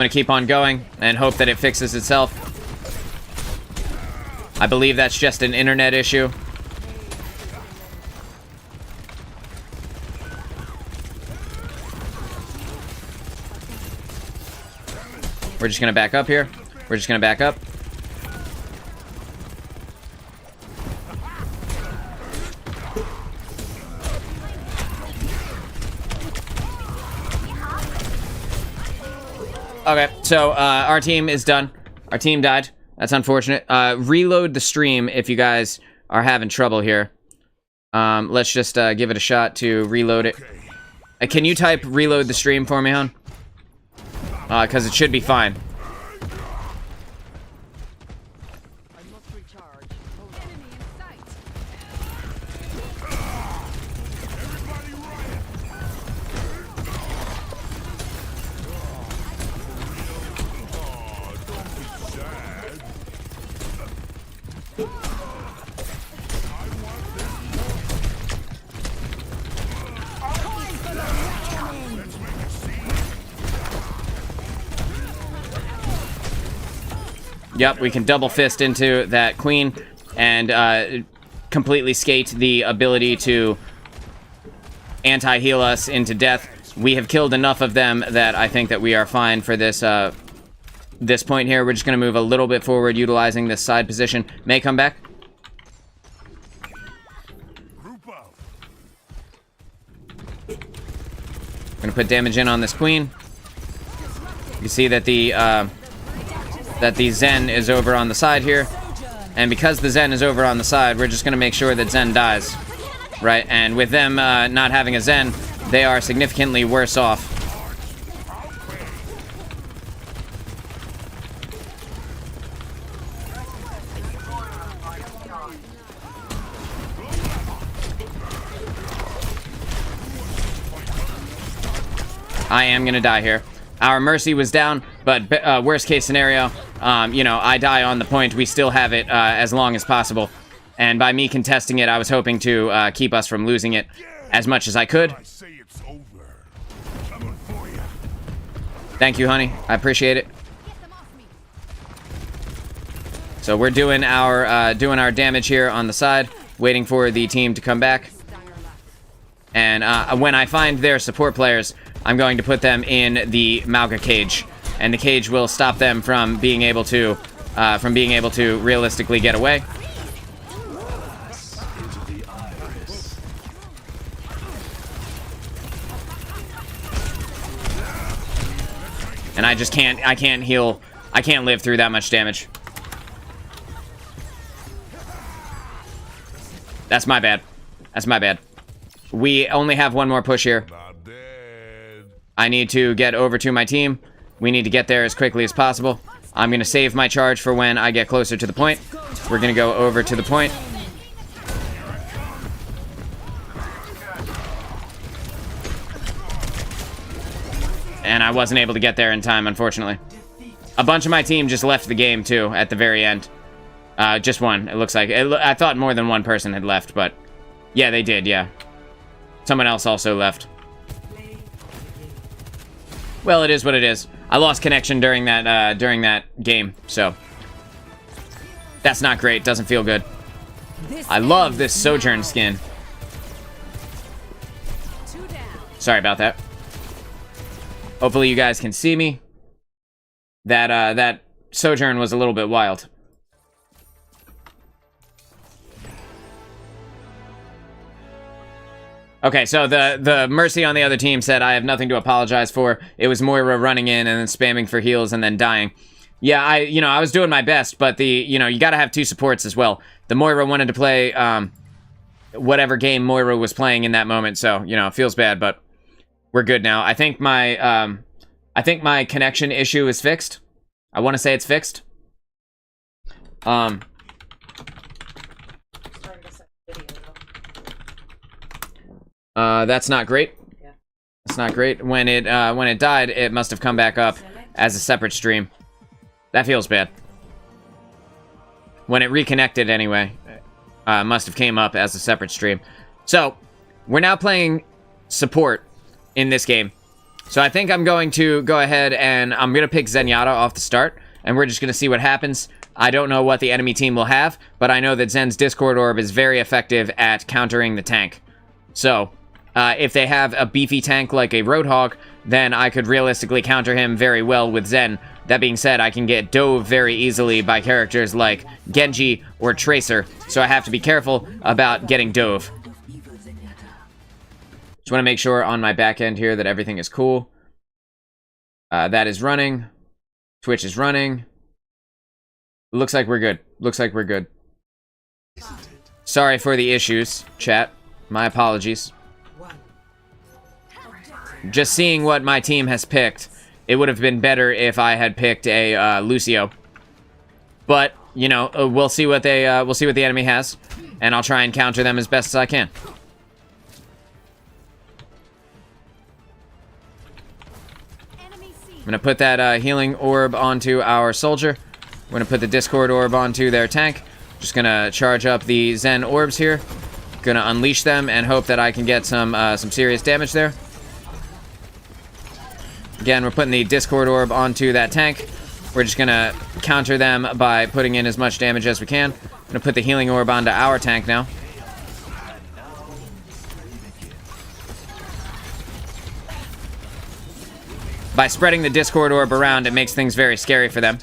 I'm gonna keep on going and hope that it fixes itself. I believe that's just an internet issue. We're just gonna back up here. We're just gonna back up. Okay, so our team is done. Our team died. That's unfortunate. Reload the stream if you guys are having trouble here. Let's just give it a shot to reload it. Can you type reload the stream for me, hon? Because it should be fine. Yep, we can double fist into that queen and completely skate the ability to anti-heal us into death. We have killed enough of them that I think that we are fine for this this point here. We're just going to move a little bit forward, utilizing this side position. May come back. We're going to put damage in on this queen. You see that the Zen is over on the side here. And because the Zen is over on the side, we're just going to make sure that Zen dies. Right? And with them not having a Zen, they are significantly worse off. I am going to die here. Our Mercy was down, but worst case scenario, you know, I die on the point. We still have it as long as possible. And by me contesting it, I was hoping to keep us from losing it as much as I could. Thank you, honey. I appreciate it. So we're doing our damage here on the side, waiting for the team to come back. And when I find their support players, I'm going to put them in the Mauga cage, and the cage will stop them from being able to realistically get away. And I can't heal. I can't live through that much damage. That's my bad. That's my bad. We only have one more push here. I need to get over to my team. We need to get there as quickly as possible. I'm going to save my charge for when I get closer to the point. We're going to go over to the point. And I wasn't able to get there in time, unfortunately. A bunch of my team just left the game, too, at the very end. Just one, it looks like. I thought more than one person had left, but... yeah, they did, yeah. Someone else also left. Well, it is what it is. I lost connection during that game, so... that's not great. Doesn't feel good. I love this Sojourn skin. Sorry about that. Hopefully you guys can see me. That Sojourn was a little bit wild. Okay, so the Mercy on the other team said, I have nothing to apologize for. It was Moira running in and then spamming for heals and then dying. Yeah, I was doing my best, but you gotta have two supports as well. The Moira wanted to play, whatever game Moira was playing in that moment, so, it feels bad, but we're good now. I think my connection issue is fixed. I want to say it's fixed. That's not great. That's not great. When it died, it must have come back up as a separate stream. That feels bad. When it reconnected anyway, must have came up as a separate stream. So, we're now playing support in this game. So I think I'm going to go ahead and I'm going to pick Zenyatta off the start, and we're just going to see what happens. I don't know what the enemy team will have, but I know that Zen's Discord Orb is very effective at countering the tank. So, if they have a beefy tank like a Roadhog, then I could realistically counter him very well with Zen. That being said, I can get dove very easily by characters like Genji or Tracer, so I have to be careful about getting dove. Just want to make sure on my back end here that everything is cool. That is running. Twitch is running. Looks like we're good. Looks like we're good. Sorry for the issues, chat. My apologies. Just seeing what my team has picked, it would have been better if I had picked a Lucio. But you know, we'll see what the enemy has, and I'll try and counter them as best as I can. I'm gonna put that healing orb onto our soldier. We're gonna put the Discord orb onto their tank. Just gonna charge up the Zen orbs here. Gonna unleash them and hope that I can get some serious damage there. Again, we're putting the Discord orb onto that tank. We're just gonna counter them by putting in as much damage as we can. I'm gonna put the healing orb onto our tank now. By spreading the Discord orb around, it makes things very scary for them.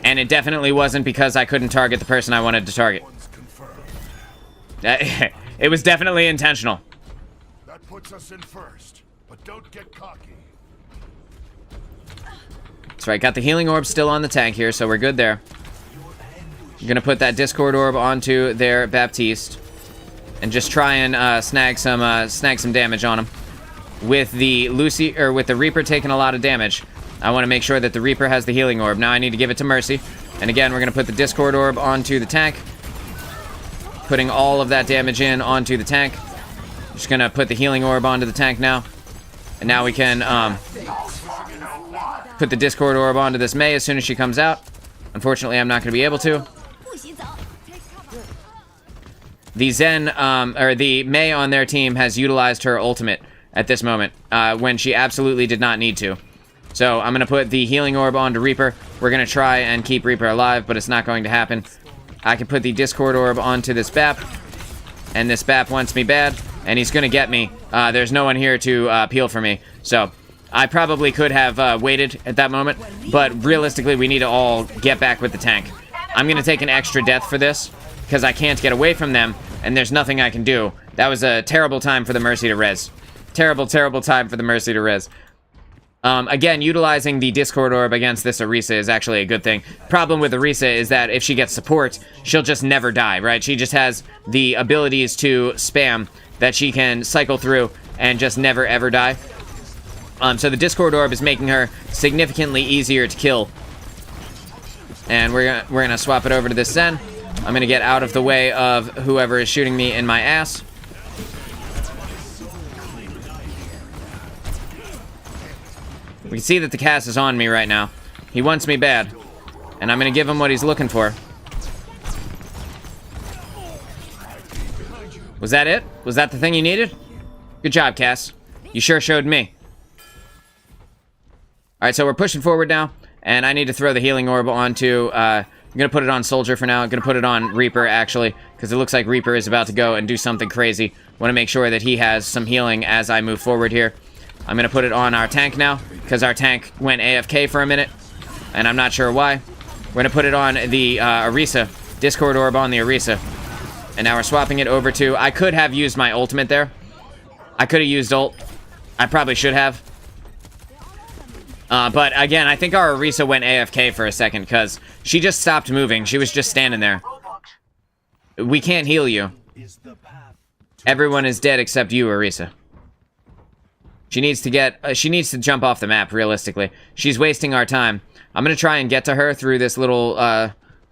And it definitely wasn't because I couldn't target the person I wanted to target. It was definitely intentional. That puts us in first, but don't get cocky. That's right, got the healing orb still on the tank here, so we're good there. I'm gonna put that Discord orb onto their Baptiste and just try and snag some damage on him. With the with the Reaper taking a lot of damage, I want to make sure that the Reaper has the healing orb. Now I need to give it to Mercy. And again, we're gonna put the Discord orb onto the tank. Putting all of that damage in onto the tank. Just gonna put the healing orb onto the tank now. And now we can put the Discord orb onto this Mei as soon as she comes out. Unfortunately, I'm not gonna be able to. The Zen, or the Mei on their team has utilized her ultimate at this moment, when she absolutely did not need to. So I'm gonna put the healing orb onto Reaper. We're gonna try and keep Reaper alive, but it's not going to happen. I can put the Discord orb onto this Bap, and this Bap wants me bad, and he's gonna get me. There's no one here to peel for me, so I probably could have waited at that moment, but realistically, we need to all get back with the tank. I'm gonna take an extra death for this, because I can't get away from them, and there's nothing I can do. That was a terrible time for the Mercy to res. Terrible, terrible time for the Mercy to res. Again, utilizing the Discord orb against this Orisa is actually a good thing. Problem with Orisa is that if she gets support, she'll just never die, right? She just has the abilities to spam that she can cycle through and just never ever die. So the Discord orb is making her significantly easier to kill. And we're gonna swap it over to this Zen. I'm gonna get out of the way of whoever is shooting me in my ass. We can see that the Cass is on me right now. He wants me bad. And I'm gonna give him what he's looking for. Was that it? Was that the thing you needed? Good job, Cass. You sure showed me. Alright, so we're pushing forward now. And I need to throw the healing orb onto... I'm gonna put it on Soldier for now. I'm gonna put it on Reaper, actually. Because it looks like Reaper is about to go and do something crazy. Want to make sure that he has some healing as I move forward here. I'm gonna put it on our tank now, because our tank went AFK for a minute, and I'm not sure why. We're gonna put it on the Orisa, Discord orb on the Orisa. And now we're swapping it over to... I could have used my ultimate there. I could have used ult. I probably should have. But again, I think our Orisa went AFK for a second, because she just stopped moving. She was just standing there. We can't heal you. Everyone is dead except you, Orisa. She needs to get... she needs to jump off the map, realistically. She's wasting our time. I'm gonna try and get to her through this little,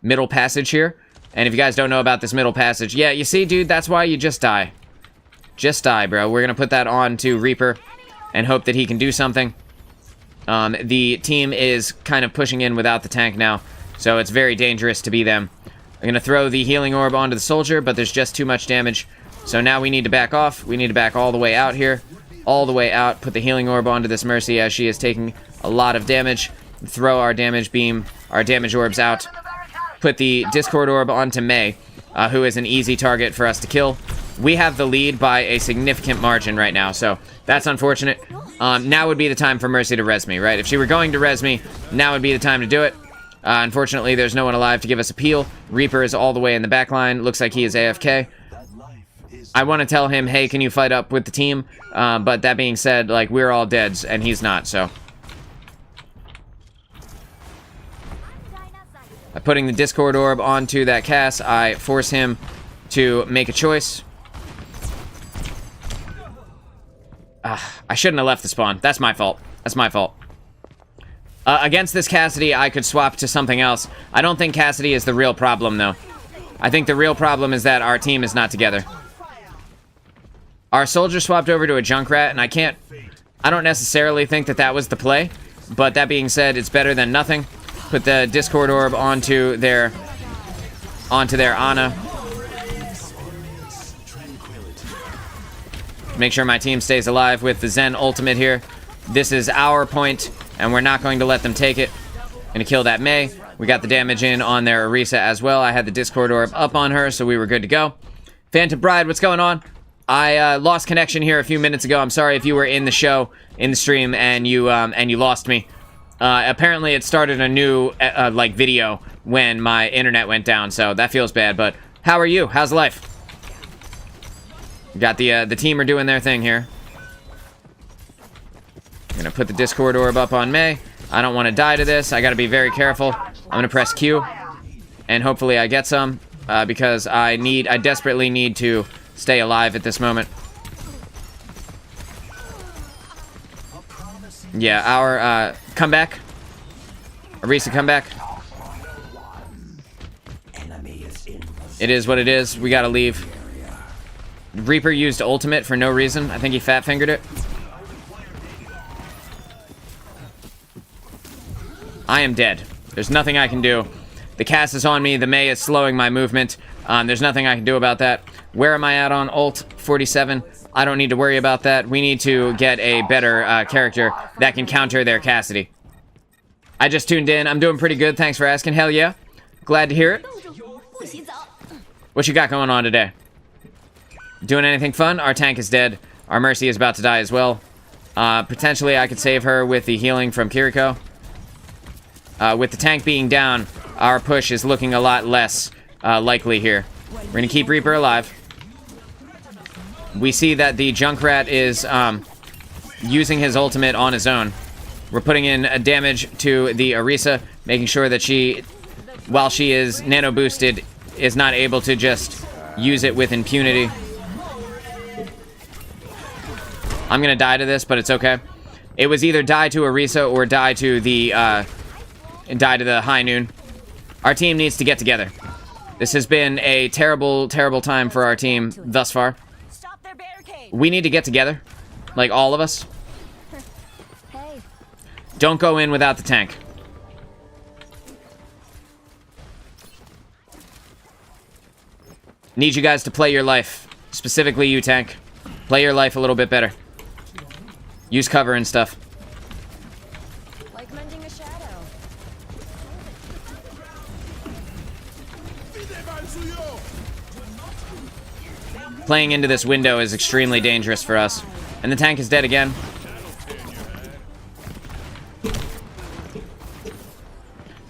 middle passage here. And if you guys don't know about this middle passage... Yeah, you see, dude, that's why you just die. Just die, bro. We're gonna put that on to Reaper and hope that he can do something. The team is kind of pushing in without the tank now, so it's very dangerous to be them. I'm gonna throw the healing orb onto the Soldier, but there's just too much damage. So now we need to back off. We need to back all the way out here. all the way out. Put the healing orb onto this Mercy as she is taking a lot of damage. Throw our damage beam, our damage orbs out. Put the Discord orb onto Mei, who is an easy target for us to kill. We have the lead by a significant margin right now, so that's unfortunate. Now would be the time for Mercy to res me, right? If she were going to res me, now would be the time to do it. Unfortunately, there's no one alive to give us a peel. Reaper is all the way in the back line. Looks like he is AFK. I want to tell him, hey, can you fight up with the team? But that being said, like, we're all dead, and he's not, so. By putting the Discord orb onto that Cass, I force him to make a choice. I shouldn't have left the spawn. That's my fault. That's my fault. Against this Cassidy, I could swap to something else. I don't think Cassidy is the real problem, though. I think the real problem is that our team is not together. Our soldier swapped over to a Junkrat, and I don't necessarily think that that was the play. But that being said, it's better than nothing. Put the Discord orb onto their Ana. Make sure my team stays alive with the Zen ultimate here. This is our point, and we're not going to let them take it. Gonna kill that Mei. We got the damage in on their Orisa as well. I had the Discord orb up on her, so we were good to go. Phantom Bride, what's going on? I lost connection here a few minutes ago. I'm sorry if you were in the show, in the stream, and you lost me. Apparently, it started a new like video when my internet went down, so that feels bad. But how are you? How's life? Got the team are doing their thing here. I'm gonna put the Discord orb up on Mei. I don't want to die to this. I gotta be very careful. I'm gonna press Q, and hopefully I get some because I desperately need to stay alive at this moment. Yeah, our comeback. Orisa comeback. It is what it is. We gotta leave. Reaper used ultimate for no reason. I think he fat fingered it. I am dead. There's nothing I can do. The Cass is on me. The Mei is slowing my movement. There's nothing I can do about that. Where am I at on ult? 47. I don't need to worry about that. We need to get a better character that can counter their Cassidy. I just tuned in. I'm doing pretty good. Thanks for asking. Hell yeah. Glad to hear it. What you got going on today? Doing anything fun? Our tank is dead. Our Mercy is about to die as well. Potentially, I could save her with the healing from Kiriko. With the tank being down, our push is looking a lot less likely here. We're going to keep Reaper alive. We see that the Junkrat is using his ultimate on his own. We're putting in a damage to the Orisa, making sure that she, while she is nano boosted, is not able to just use it with impunity. I'm gonna die to this, but it's okay. It was either die to Orisa or die to the High Noon. Our team needs to get together. This has been a terrible, terrible time for our team thus far. We need to get together, like all of us. Don't go in without the tank. Need you guys to play your life. Specifically you, tank. Play your life a little bit better. Use cover and stuff. Like mending a shadow. Playing into this window is extremely dangerous for us. And the tank is dead again.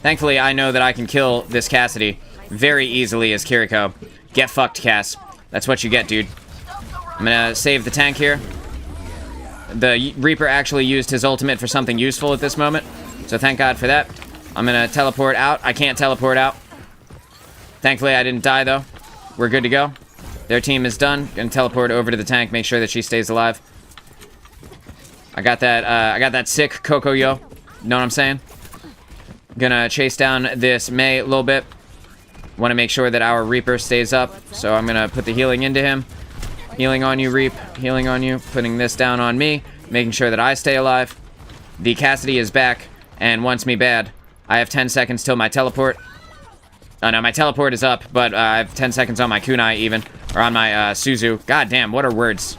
Thankfully, I know that I can kill this Cassidy very easily as Kiriko. Get fucked, Cass. That's what you get, dude. I'm gonna save the tank here. The Reaper actually used his ultimate for something useful at this moment, so thank God for that. I'm gonna teleport out. I can't teleport out. Thankfully, I didn't die, though. We're good to go. Their team is done. Gonna teleport over to the tank, make sure that she stays alive. I got that sick Coco Yo. Know what I'm saying? Gonna chase down this Mei a little bit. Want to make sure that our Reaper stays up, so I'm gonna put the healing into him. Healing on you, Reap. Healing on you. Putting this down on me, making sure that I stay alive. The Cassidy is back and wants me bad. I have 10 seconds till my teleport. Oh no, my teleport is up, but I have 10 seconds on my kunai even, or on my Suzu. God damn, what are words?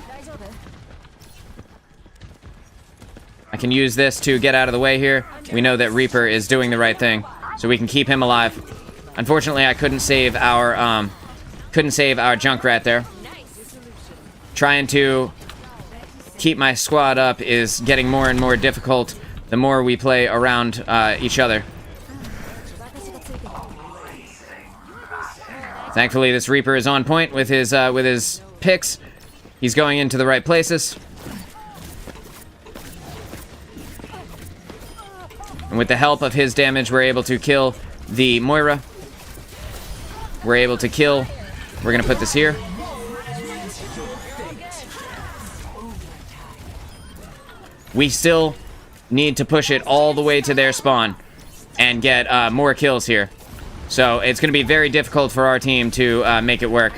I can use this to get out of the way here. We know that Reaper is doing the right thing, so we can keep him alive. Unfortunately, I couldn't save our Junkrat there. Trying to keep my squad up is getting more and more difficult the more we play around each other. Thankfully, this Reaper is on point with his picks. He's going into the right places. And with the help of his damage, we're able to kill the Moira. We're able to kill. We're going to put this here. We still need to push it all the way to their spawn and get more kills here. So it's going to be very difficult for our team to make it work.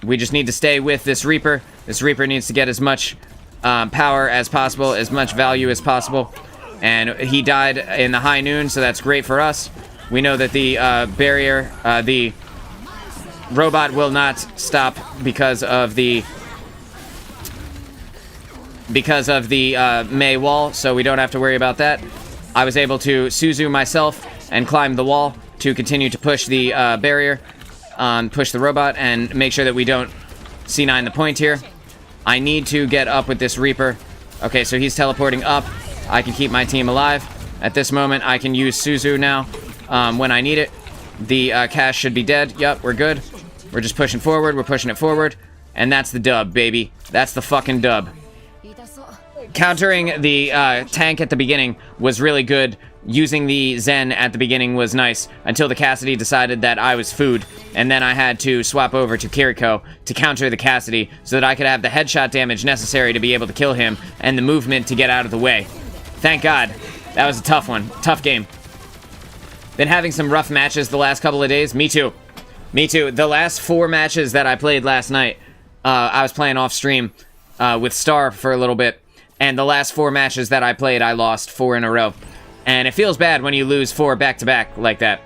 We just need to stay with this Reaper. This Reaper needs to get as much power as possible, as much value as possible. And he died in the high noon, so that's great for us. We know that the barrier, the robot will not stop because of the Mei wall, so we don't have to worry about that. I was able to Suzu myself and climb the wall to continue to push the barrier, push the robot, and make sure that we don't C9 the point here. I need to get up with this Reaper. Okay, so he's teleporting up. I can keep my team alive. At this moment, I can use Suzu now when I need it. The cash should be dead. Yep, we're good. We're just pushing forward. We're pushing it forward. And that's the dub, baby. That's the fucking dub. Countering the tank at the beginning was really good. Using the Zen at the beginning was nice until the Cassidy decided that I was food, and then I had to swap over to Kiriko to counter the Cassidy so that I could have the headshot damage necessary to be able to kill him and the movement to get out of the way. Thank God. That was a tough one. Tough game. Been having some rough matches the last couple of days. Me too. Me too. The last 4 matches that I played last night, I was playing off stream with Star for a little bit. And the last 4 matches that I played, I lost 4 in a row. And it feels bad when you lose 4 back-to-back like that.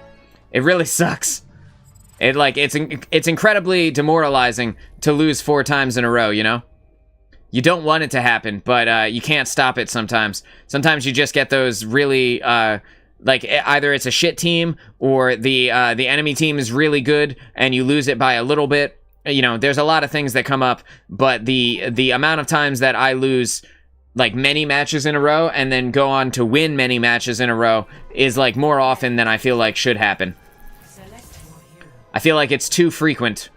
It really sucks. It's incredibly demoralizing to lose 4 times in a row, you know? You don't want it to happen, but you can't stop it sometimes. Sometimes you just get those really, either it's a shit team or the enemy team is really good and you lose it by a little bit. You know, there's a lot of things that come up, but the amount of times that I lose like many matches in a row and then go on to win many matches in a row is like more often than I feel like should happen. I feel like it's too frequent.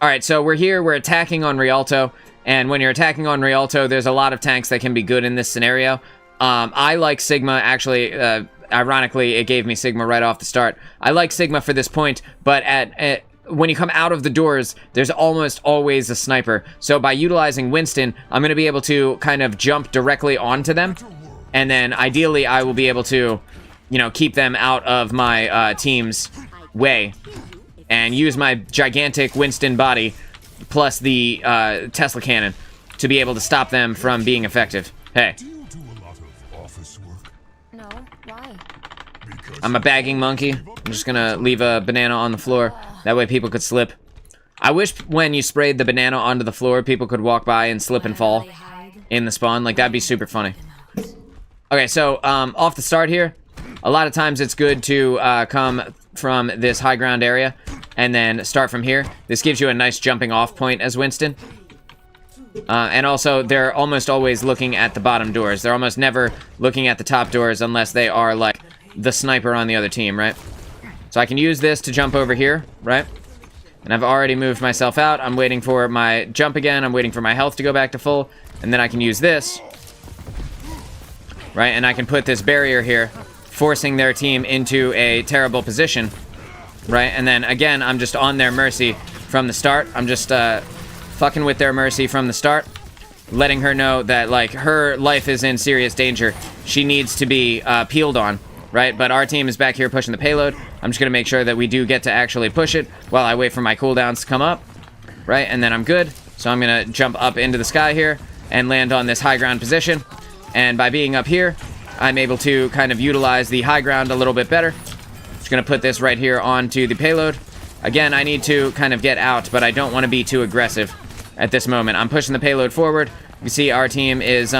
Alright, so we're here, we're attacking on Rialto, and when you're attacking on Rialto, there's a lot of tanks that can be good in this scenario. I like Sigma, actually, ironically, it gave me Sigma right off the start. I like Sigma for this point, but when you come out of the doors, there's almost always a sniper. So by utilizing Winston, I'm going to be able to kind of jump directly onto them. And then ideally, I will be able to, you know, keep them out of my team's way. And use my gigantic Winston body, plus the Tesla cannon, to be able to stop them from being effective. Hey. Do you do a lot of office work? No, why? I'm a bagging monkey. I'm just gonna leave a banana on the floor. That way people could slip. I wish when you sprayed the banana onto the floor, people could walk by and slip and fall in the spawn. Like, that'd be super funny. Okay, so, off the start here, a lot of times it's good to come from this high ground area and then start from here. This gives you a nice jumping off point as Winston. And also, they're almost always looking at the bottom doors. They're almost never looking at the top doors unless they are, like, the sniper on the other team, right? So I can use this to jump over here, right? And I've already moved myself out. I'm waiting for my jump again. I'm waiting for my health to go back to full. And then I can use this, right? And I can put this barrier here, forcing their team into a terrible position, right? And then, again, I'm just on their mercy from the start. I'm just fucking with their mercy from the start, letting her know that, like, her life is in serious danger. She needs to be peeled on, right? But our team is back here pushing the payload. I'm just going to make sure that we do get to actually push it while I wait for my cooldowns to come up, right? And then I'm good. So I'm going to jump up into the sky here and land on this high ground position. And by being up here, I'm able to kind of utilize the high ground a little bit better. Just going to put this right here onto the payload. Again, I need to kind of get out, but I don't want to be too aggressive at this moment. I'm pushing the payload forward. You see our team is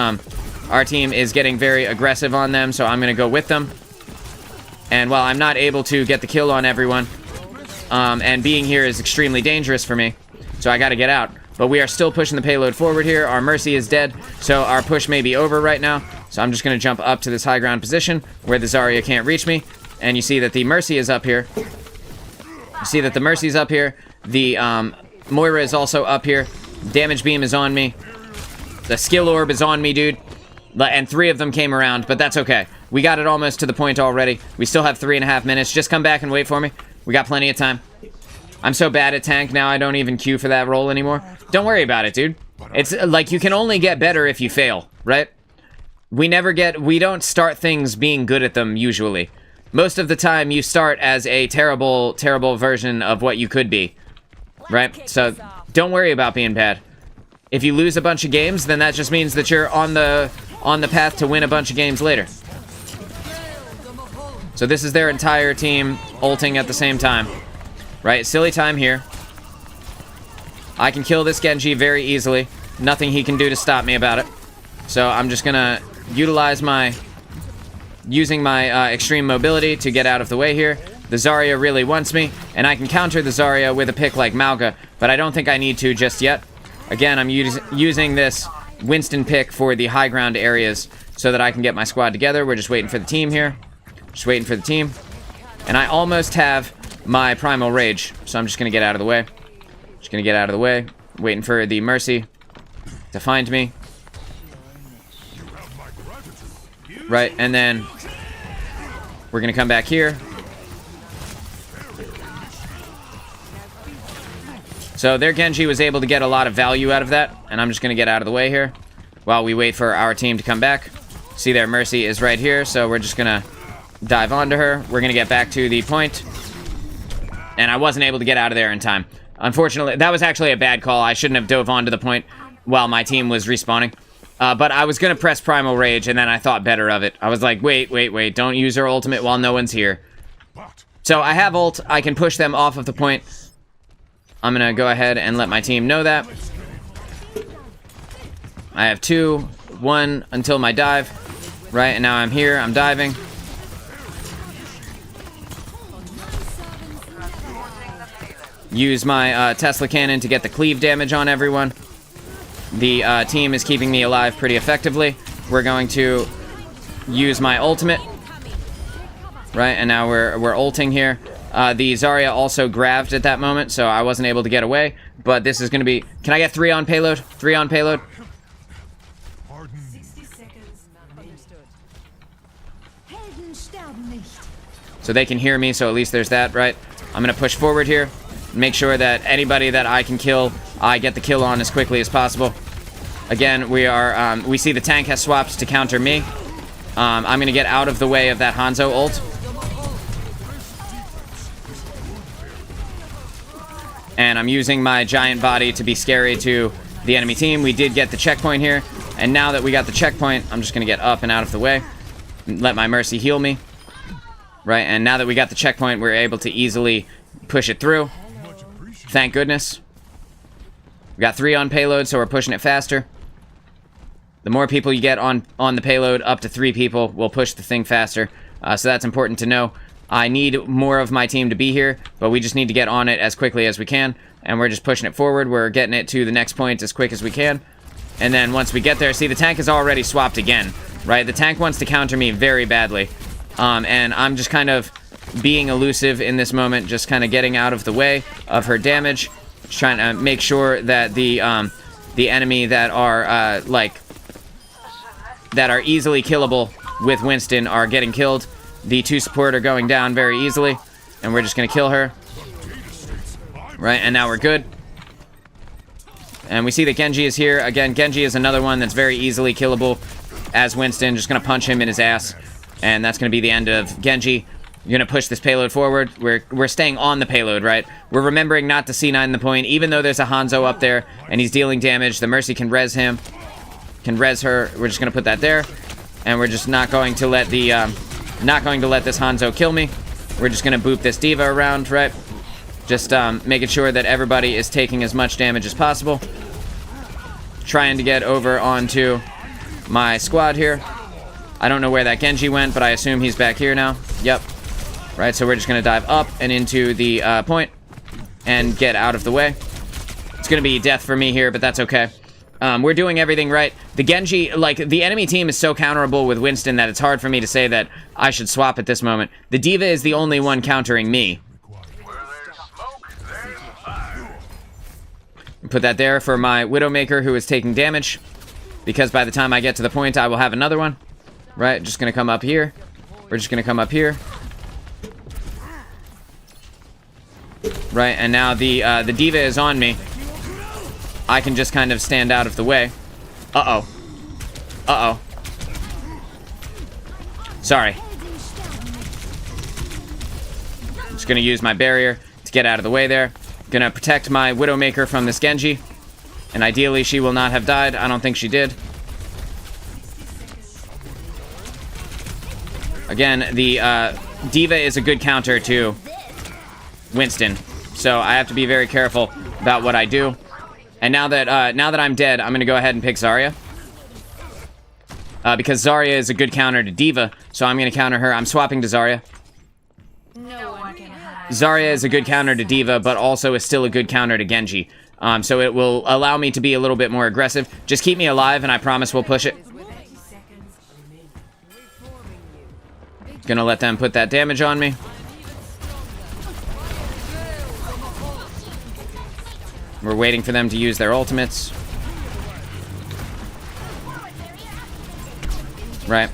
getting very aggressive on them, so I'm gonna go with them. And while I'm not able to get the kill on everyone, and being here is extremely dangerous for me, so I gotta get out. But we are still pushing the payload forward here. Our Mercy is dead, so our push may be over right now. So I'm just gonna jump up to this high ground position where the Zarya can't reach me. And you see that the Mercy is up here. You see that the Mercy's up here. The Moira is also up here. Damage beam is on me. The skill orb is on me, dude. And 3 of them came around, but that's okay. We got it almost to the point already. We still have 3.5 minutes. Just come back and wait for me. We got plenty of time. I'm so bad at tank now, I don't even queue for that role anymore. Don't worry about it, dude. It's like you can only get better if you fail, right? We don't start things being good at them usually. Most of the time you start as a terrible, terrible version of what you could be, right? So don't worry about being bad. If you lose a bunch of games, then that just means that you're on the path to win a bunch of games later. So this is their entire team ulting at the same time. Right, silly time here. I can kill this Genji very easily. Nothing he can do to stop me about it. So I'm just gonna utilize using my extreme mobility to get out of the way here. The Zarya really wants me, and I can counter the Zarya with a pick like Mauga, but I don't think I need to just yet. Again, I'm using this Winston pick for the high ground areas so that I can get my squad together. We're just waiting for the team here. Just waiting for the team. And I almost have my Primal Rage, so I'm just gonna get out of the way. Just gonna get out of the way. Waiting for the Mercy to find me. Right, and then we're gonna come back here. So their Genji was able to get a lot of value out of that, and I'm just gonna get out of the way here while we wait for our team to come back. See, their Mercy is right here, so we're just gonna dive onto her. We're gonna get back to the point. And I wasn't able to get out of there in time. Unfortunately, that was actually a bad call. I shouldn't have dove onto the point while my team was respawning. But I was going to press Primal Rage, and then I thought better of it. I was like, wait. Don't use her ultimate while no one's here. So I have ult. I can push them off of the point. I'm going to go ahead and let my team know that. I have 2, 1 until my dive. Right, and now I'm here. I'm diving. Use my Tesla cannon to get the cleave damage on everyone. The team is keeping me alive pretty effectively. We're going to use my ultimate. Right, and now we're ulting here. The Zarya also grabbed at that moment, so I wasn't able to get away. But this is going to be... Can I get 3 on payload? 3 on payload? 60 seconds. Understood. So they can hear me, so at least there's that, right? I'm going to push forward here. Make sure that anybody that I can kill, I get the kill on as quickly as possible. Again, we see the tank has swapped to counter me. I'm gonna get out of the way of that Hanzo ult. And I'm using my giant body to be scary to the enemy team. We did get the checkpoint here. And now that we got the checkpoint, I'm just gonna get up and out of the way. Let my Mercy heal me. Right, and now that we got the checkpoint, we're able to easily push it through. Thank goodness. We got 3 on payload, so we're pushing it faster. The more people you get on the payload, up to 3 people, will push the thing faster. So that's important to know. I need more of my team to be here, but we just need to get on it as quickly as we can. And we're just pushing it forward. We're getting it to the next point as quick as we can. And then once we get there, see, the tank is already swapped again, right? The tank wants to counter me very badly. And I'm just kind of being elusive in this moment, just kind of getting out of the way of her damage, just trying to make sure that the enemy that are that are easily killable with Winston are getting killed. The 2 support are going down very easily, and we're just gonna kill her. Right, and now we're good. And we see that Genji is here. Again, Genji is another one that's very easily killable as Winston. Just gonna punch him in his ass, and that's gonna be the end of Genji. You're gonna push this payload forward. We're staying on the payload, right? We're remembering not to C9 the point, even though there's a Hanzo up there and he's dealing damage. The Mercy can res him, can res her. We're just gonna put that there, and we're just not going to let the this Hanzo kill me. We're just gonna boop this diva around, right? Just making sure that everybody is taking as much damage as possible. trying to get over onto my squad here. I don't know where that Genji went, but I assume he's back here now. Yep. Right, so we're just going to dive up and into the point and get out of the way. It's going to be death for me here, but that's okay. We're doing everything right. The Genji, like, the enemy team is so counterable with Winston that it's hard for me to say that I should swap at this moment. The D.Va is the only one countering me. Put that there for my Widowmaker, who is taking damage, because by the time I get to the point, I will have another one. Right, just going to come up here. We're just going to come up here. Right, and now the D.Va is on me. I can just kind of stand out of the way. Uh-oh. Uh-oh. Sorry. Just gonna use my barrier to get out of the way there. Gonna protect my Widowmaker from this Genji. And ideally, she will not have died. I don't think she did. Again, the D.Va is a good counter to Winston. So I have to be very careful about what I do. And now that I'm dead, I'm gonna go ahead and pick Zarya. Because Zarya is a good counter to D.Va, so I'm gonna counter her. I'm swapping to Zarya. No one can hide. Zarya is a good counter to D.Va, but also is still a good counter to Genji. So it will allow me to be a little bit more aggressive. Just keep me alive, and I promise we'll push it. Gonna let them put that damage on me. We're waiting for them to use their ultimates. Right.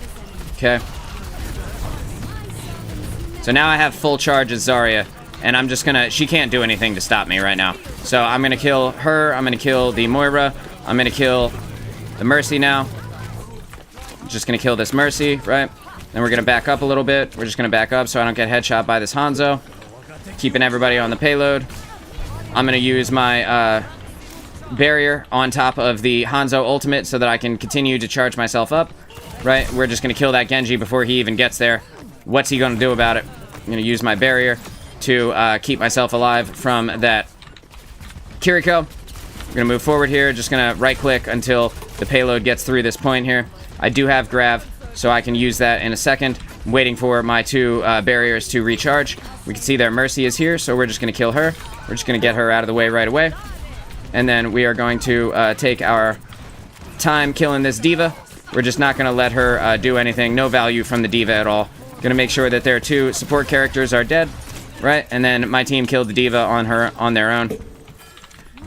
Okay. So now I have full charge as Zarya, and I'm just gonna... She can't do anything to stop me right now. So I'm gonna kill her, I'm gonna kill the Moira, I'm gonna kill the Mercy now. Just gonna kill this Mercy, right? Then we're gonna back up a little bit. We're just gonna back up so I don't get headshot by this Hanzo. Keeping everybody on the payload. I'm going to use my barrier on top of the Hanzo ultimate so that I can continue to charge myself up. Right? We're just going to kill that Genji before he even gets there. What's he going to do about it? I'm going to use my barrier to keep myself alive from that Kiriko. We're going to move forward here. Just going to right-click until the payload gets through this point here. I do have Grav, so I can use that in a second. I'm waiting for my two barriers to recharge. We can see their Mercy is here, so we're just going to kill her. We're just going to get her out of the way right away. And then we are going to take our time killing this D.Va. We're just not going to let her do anything. No value from the D.Va at all. Going to make sure that their two support characters are dead. Right? And then my team killed the D.Va on their own.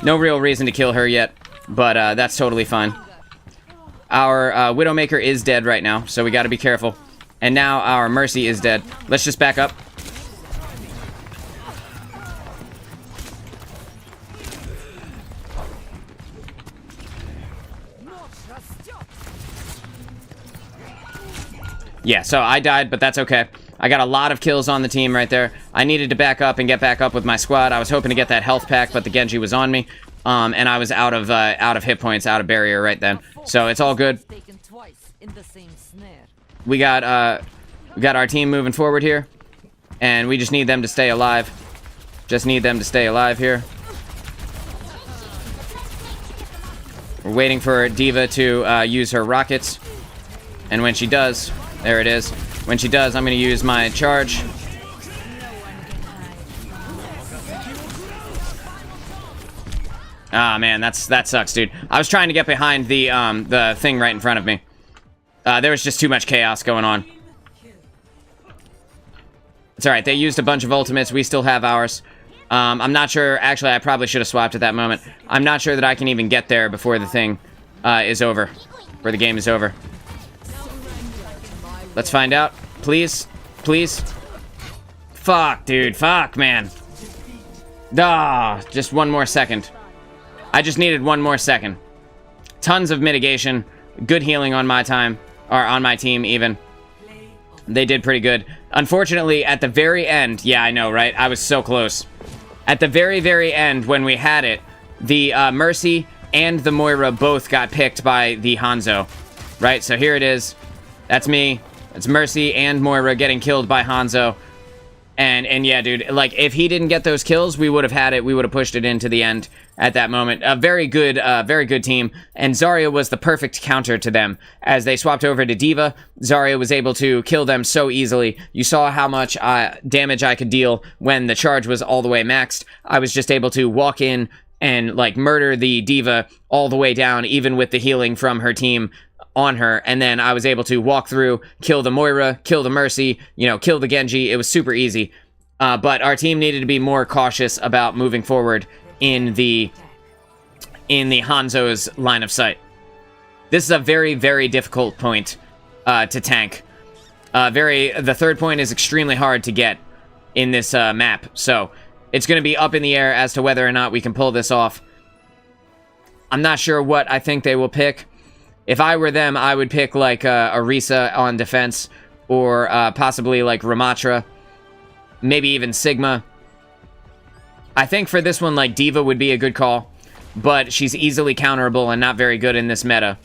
No real reason to kill her yet, but that's totally fine. Our Widowmaker is dead right now, so we got to be careful. And now our Mercy is dead. Let's just back up. Yeah, so I died, but that's okay. I got a lot of kills on the team right there. I needed to back up and get back up with my squad. I was hoping to get that health pack, but the Genji was on me. And I was out of hit points, out of barrier right then. So it's all good. We got our team moving forward here. And we just need them to stay alive. Just need them to stay alive here. We're waiting for D.Va to use her rockets. And when she does... There it is. When she does, I'm going to use my charge. Ah, man, that sucks, dude. I was trying to get behind the thing right in front of me. There was just too much chaos going on. It's alright, they used a bunch of ultimates. We still have ours. I'm not sure... Actually, I probably should have swapped at that moment. I'm not sure that I can even get there before the thing is over. Before the game is over. Let's find out. Please. Please. Fuck, dude. Fuck, man. Ah, just one more second. I just needed one more second. Tons of mitigation. Good healing on my time. Or on my team, even. They did pretty good. Unfortunately, at the very end... Yeah, I know, right? I was so close. At the very, very end, when we had it, the Mercy and the Moira both got picked by the Hanzo. Right? So here it is. That's me. It's Mercy and Moira getting killed by Hanzo. And yeah, dude, like, if he didn't get those kills, we would have had it. We would have pushed it into the end at that moment. A very good team. And Zarya was the perfect counter to them. As they swapped over to D.Va, Zarya was able to kill them so easily. You saw how much damage I could deal when the charge was all the way maxed. I was just able to walk in and, like, murder the D.Va all the way down, even with the healing from her team on her, and then I was able to walk through, kill the Moira, kill the Mercy, kill the Genji. It was super easy. But our team needed to be more cautious about moving forward in the Hanzo's line of sight. This is a very, very difficult point to tank. The third point is extremely hard to get in this map, so it's going to be up in the air as to whether or not we can pull this off. I'm not sure what I think they will pick. If I were them, I would pick, like, Orisa on defense, or possibly, like, Ramatra, maybe even Sigma. I think for this one, like, D.Va would be a good call, but she's easily counterable and not very good in this meta.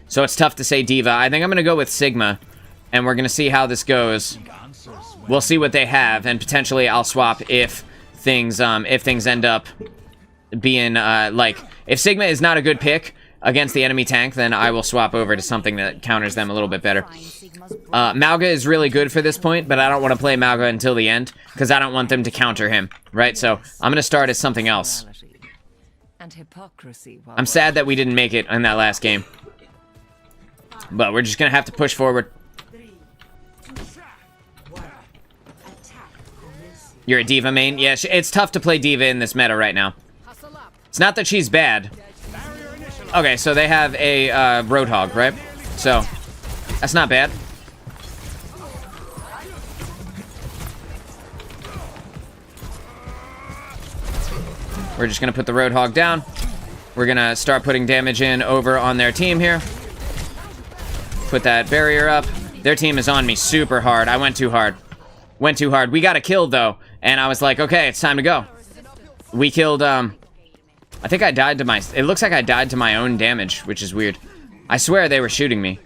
So it's tough to say D.Va. I think I'm going to go with Sigma, and we're going to see how this goes. We'll see what they have, and potentially I'll swap if things end up being, like, if Sigma is not a good pick against the enemy tank, then I will swap over to something that counters them a little bit better. Mauga is really good for this point, but I don't want to play Mauga until the end, because I don't want them to counter him, right? So I'm going to start as something else. I'm sad that we didn't make it in that last game, but we're just going to have to push forward. You're a D.Va main? Yeah, it's tough to play D.Va in this meta right now. It's not that she's bad. Okay, so they have a Roadhog, right? So, that's not bad. We're just going to put the Roadhog down. We're going to start putting damage in over on their team here. Put that barrier up. Their team is on me super hard. I went too hard. Went too hard. We got a kill, though. And I was like, okay, it's time to go. We killed, I think I died to my... It looks like I died to my own damage, which is weird. I swear they were shooting me.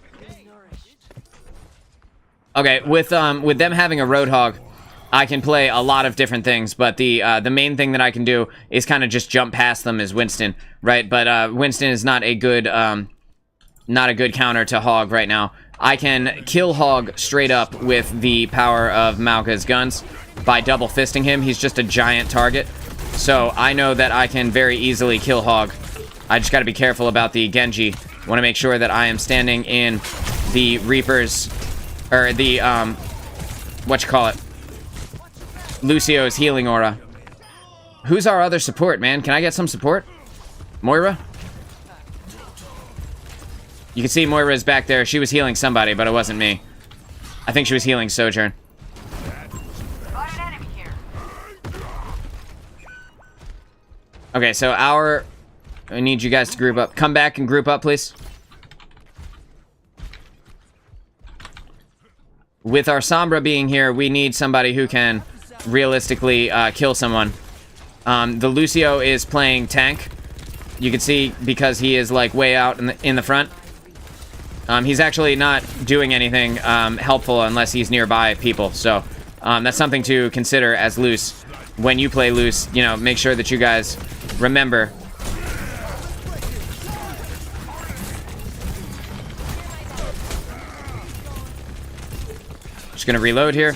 Okay, with them having a Roadhog, I can play a lot of different things, but the main thing that I can do is kind of just jump past them as Winston, right? But Winston is not a good counter to Hog right now. I can kill Hog straight up with the power of Mauga's guns by double fisting him. He's just a giant target. So I know that I can very easily kill Hog. I just got to be careful about the Genji. Want to make sure that I am standing in the Reaper's, or the, Lucio's healing aura. Who's our other support, man? Can I get some support? Moira? You can see Moira is back there. She was healing somebody, but it wasn't me. I think she was healing Sojourn. Okay, so I need you guys to group up. Come back and group up, please. With our Sombra being here, we need somebody who can realistically kill someone. The Lucio is playing tank. You can see because he is like way out in the front. He's actually not doing anything helpful unless he's nearby people. So that's something to consider as Luce. When you play Luce, make sure that you guys remember. Just gonna reload here.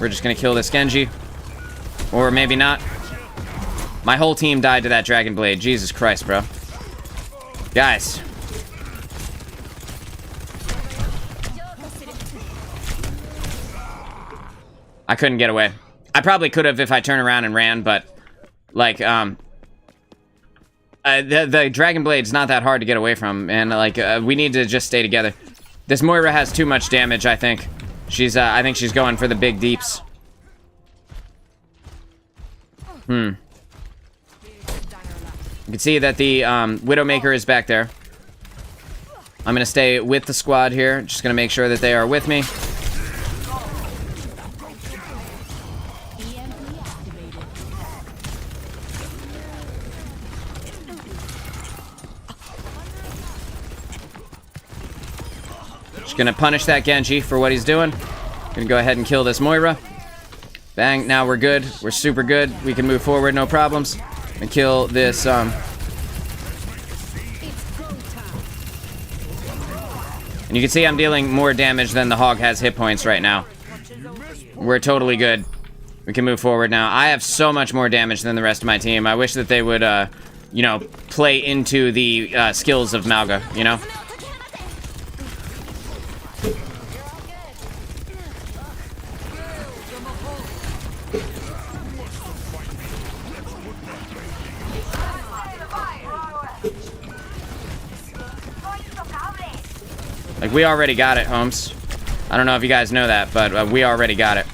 We're just gonna kill this Genji. Or maybe not. My whole team died to that Dragon Blade. Jesus Christ, bro. Guys. I couldn't get away. I probably could have if I turned around and ran, but like the Dragon Blade's not that hard to get away from, and like we need to just stay together. This Moira has too much damage, I think. I think she's going for the big deeps. You can see that the Widowmaker is back there. I'm gonna stay with the squad here. Just gonna make sure that they are with me. Just gonna punish that Genji for what he's doing. Gonna go ahead and kill this Moira. Bang, now we're good. We're super good. We can move forward, no problems. And kill this, And you can see I'm dealing more damage than the Hog has hit points right now. We're totally good. We can move forward now. I have so much more damage than the rest of my team. I wish that they would, you know, play into the skills of Mauga, you know? Like, we already got it, Holmes. I don't know if you guys know that, but we already got it.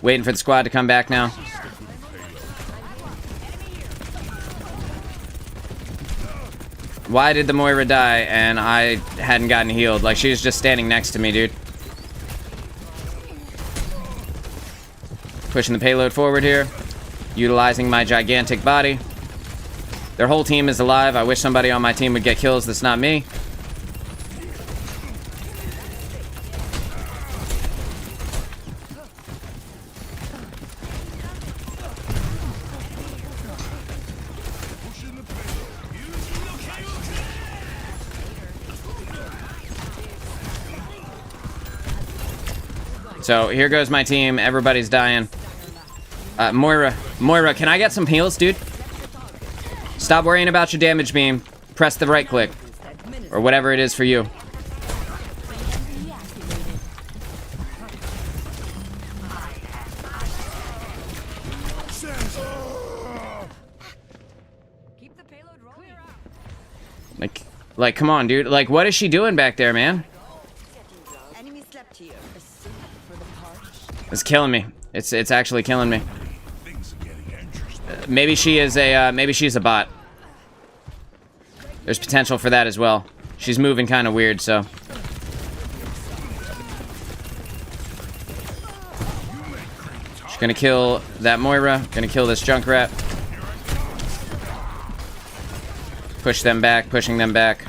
Waiting for the squad to come back now. Why did the Moira die and I hadn't gotten healed? Like, she was just standing next to me, dude. Pushing the payload forward here. Utilizing my gigantic body. Their whole team is alive. I wish somebody on my team would get kills that's not me. So here goes my team. Everybody's dying. Moira, can I get some heals, dude? Stop worrying about your damage beam. Press the right click. Or whatever it is for you. Like, come on, dude. Like, what is she doing back there, man? It's killing me. It's actually killing me. Maybe she is a maybe she's a bot. There's potential for that as well. She's moving kind of weird, so. She's gonna kill that Moira. Gonna kill this Junkrat. Push them back, pushing them back.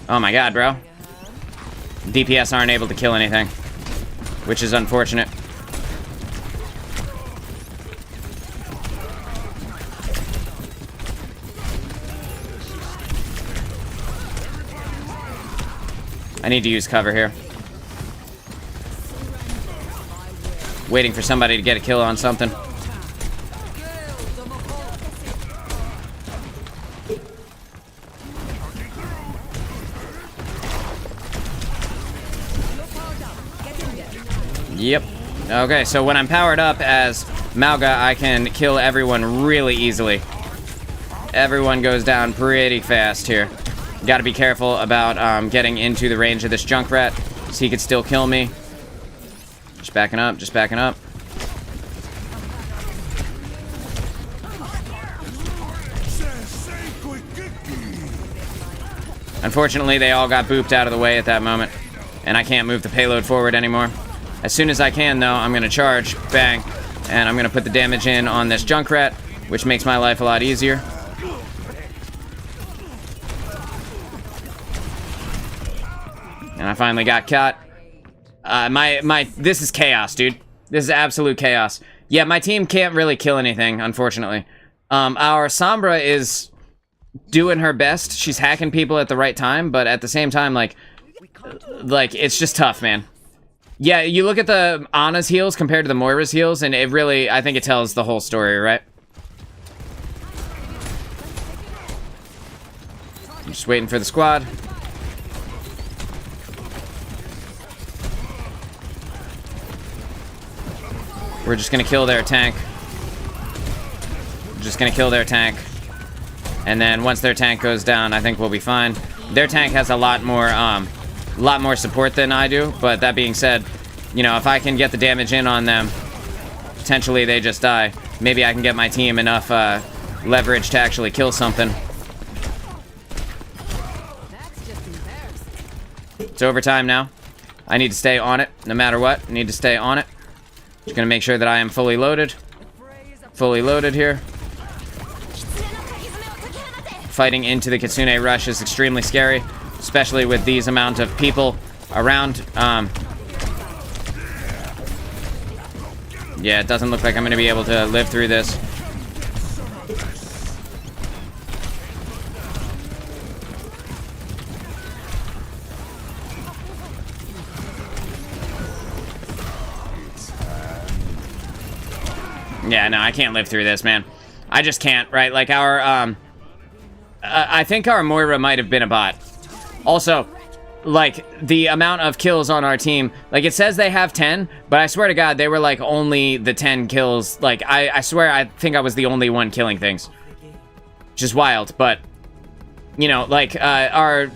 Oh my god, bro. DPS aren't able to kill anything, which is unfortunate. I need to use cover here. Waiting for somebody to get a kill on something. Yep. Okay, so when I'm powered up as Mauga, I can kill everyone really easily. Everyone goes down pretty fast here. Gotta be careful about getting into the range of this Junkrat, so he could still kill me. Just backing up, just backing up. Unfortunately, they all got booped out of the way at that moment, and I can't move the payload forward anymore. As soon as I can, though, I'm gonna charge, bang, and I'm gonna put the damage in on this Junkrat, which makes my life a lot easier. And I finally got caught. This is chaos, dude. This is absolute chaos. Yeah, my team can't really kill anything, unfortunately. Our Sombra is doing her best. She's hacking people at the right time, but at the same time, like, it's just tough, man. Yeah, you look at the Ana's heals compared to the Moira's heals, and it really, I think it tells the whole story, right? I'm just waiting for the squad. We're just gonna kill their tank. Just gonna kill their tank. And then once their tank goes down, I think we'll be fine. Their tank has a lot more support than I do, but that being said, you know, if I can get the damage in on them, potentially they just die. Maybe I can get my team enough leverage to actually kill something. It's overtime now. I need to stay on it, no matter what. I need to stay on it. Just gonna make sure that I am fully loaded. Fully loaded here. Fighting into the Kitsune Rush is extremely scary, especially with these amount of people around. Yeah, it doesn't look like I'm gonna be able to live through this. Yeah, no, I can't live through this, man. I just can't, right? Like, our, I think our Moira might have been a bot. Also, like, the amount of kills on our team, like, it says they have 10, but I swear to God, they were, like, only the 10 kills. Like, I swear, I think I was the only one killing things. Which is wild, but, you know, like, our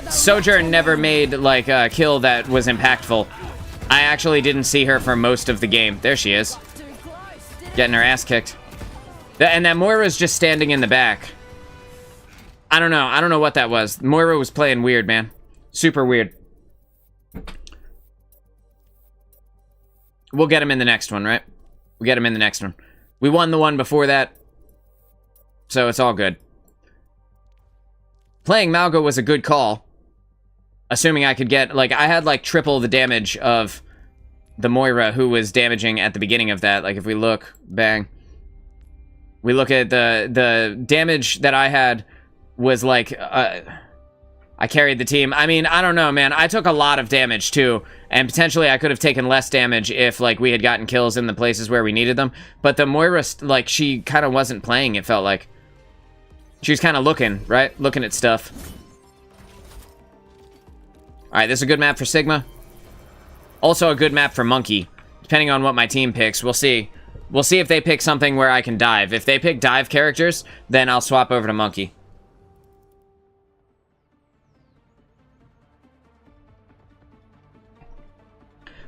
Sojourn never made, like, a kill that was impactful. I actually didn't see her for most of the game. There she is. Getting her ass kicked. And that Moira's just standing in the back. I don't know. I don't know what that was. Moira was playing weird, man. Super weird. We'll get him in the next one, right? We'll get him in the next one. We won the one before that. So it's all good. Playing Malgo was a good call. Assuming I could get, like, I had, like, triple the damage of the Moira who was damaging at the beginning of that. Like, if we look, bang. We look at the damage that I had was, like, I carried the team. I mean, I don't know, man. I took a lot of damage, too. And potentially I could have taken less damage if, like, we had gotten kills in the places where we needed them. But the Moira, like, she kind of wasn't playing, it felt like. She was kind of looking, right? Looking at stuff. Alright, this is a good map for Sigma. Also a good map for Monkey. Depending on what my team picks, we'll see. We'll see if they pick something where I can dive. If they pick dive characters, then I'll swap over to Monkey.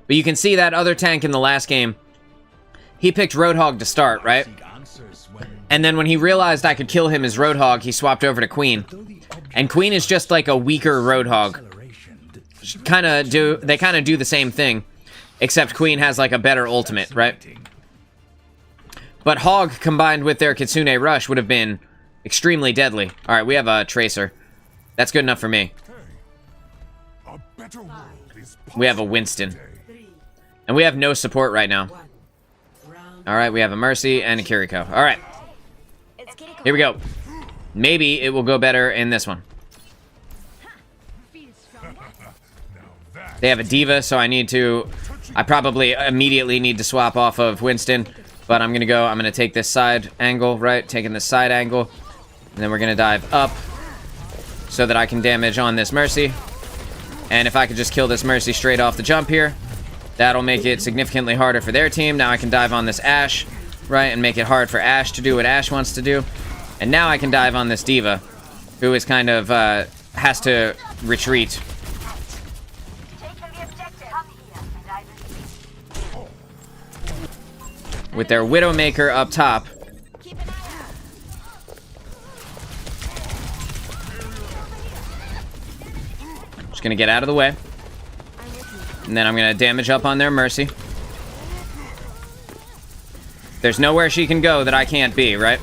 But you can see that other tank in the last game. He picked Roadhog to start, right? And then when he realized I could kill him as Roadhog, he swapped over to Queen. And Queen is just like a weaker Roadhog. They kind of do the same thing, except Queen has like a better ultimate, right? But Hog combined with their Kitsune Rush would have been extremely deadly. All right, we have a Tracer. That's good enough for me. We have a Winston. And we have no support right now. All right, we have a Mercy and a Kiriko. All right. Here we go. Maybe it will go better in this one. They have a D.Va, so I probably immediately need to swap off of Winston. But I'm going to take this side angle, right? Taking this side angle. And then we're going to dive up so that I can damage on this Mercy. And if I could just kill this Mercy straight off the jump here, that'll make it significantly harder for their team. Now I can dive on this Ashe, right? And make it hard for Ashe to do what Ashe wants to do. And now I can dive on this D.Va, who is kind of, has to retreat. With their Widowmaker up top. Just gonna get out of the way. And then I'm gonna damage up on their Mercy. There's nowhere she can go that I can't be, right?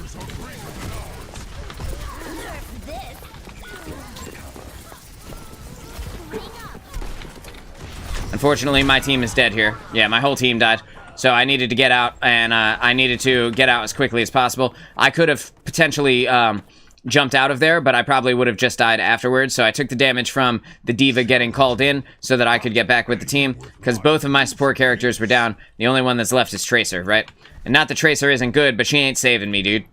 Unfortunately, my team is dead here. Yeah, my whole team died. So I needed to get out, and I needed to get out as quickly as possible. I could have potentially jumped out of there, but I probably would have just died afterwards. So I took the damage from the D.Va getting called in so that I could get back with the team, because both of my support characters were down. The only one that's left is Tracer, right? And not that Tracer isn't good, but she ain't saving me, dude.